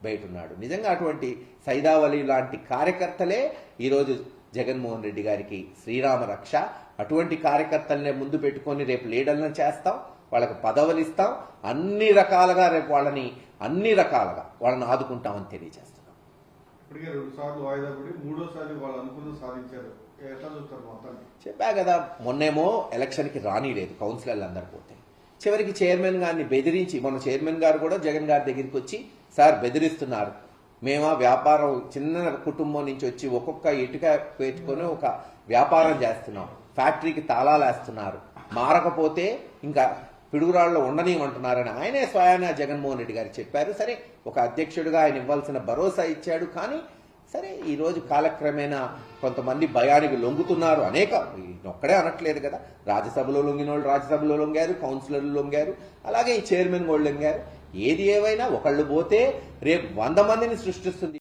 బయట ఉన్నాడు. నిజంగా అటువంటి సైదావలి లాంటి కార్యకర్తలే ఈరోజు జగన్మోహన్ రెడ్డి గారికి శ్రీరామ రక్ష. అటువంటి కార్యకర్తలనే ముందు పెట్టుకొని రేపు లీడర్లను చేస్తాం, వాళ్ళకి పదవులు ఇస్తాం, అన్ని రకాలుగా రేపు వాళ్ళని ఆదుకుంటామని తెలియజేస్తున్నాం. ఇప్పటికే 2 సార్లు వాయిదా పడి 3వసారి వాళ్ళు అనుకున్న సాధించారు. ఎట్లా చూస్తారు మొత్తాన్ని? చెప్పా కదా, మొన్నేమో ఎలక్షన్కి రానిలేదు కౌన్సిలర్లు అందరు పోతే, చివరికి చైర్మన్ గారిని బెదిరించి, మన చైర్మన్ గారు కూడా జగన్ గారి దగ్గరికి వచ్చి సార్ బెదిరిస్తున్నారు, మేమా వ్యాపారం చిన్న కుటుంబం నుంచి వచ్చి ఒక్కొక్క ఇటుక పెట్టుకొని ఒక వ్యాపారం చేస్తున్నాం, ఫ్యాక్టరీకి తాళాలు వేస్తున్నారు, మారకపోతే ఇంకా పిడుగురాళ్ళలో ఉండనివ్వమంటున్నారని ఆయనే స్వయాన జగన్మోహన్ రెడ్డి గారు చెప్పారు. సరే, ఒక అధ్యక్షుడిగా ఆయన ఇవ్వాల్సిన భరోసా ఇచ్చాడు. కానీ సరే, ఈరోజు కాలక్రమేణా కొంతమంది భయానికి లొంగుతున్నారు. ఒక్కడే అనట్లేదు కదా, రాజ్యసభలో లొంగిన వాళ్ళు రాజ్యసభలో లొంగారు, కౌన్సిలర్లు లొంగారు, అలాగే ఈ చైర్మన్ వాళ్ళు లొంగారు. ఏది ఏవైనా ఒకళ్ళు పోతే రేపు 100 మందిని సృష్టిస్తుంది.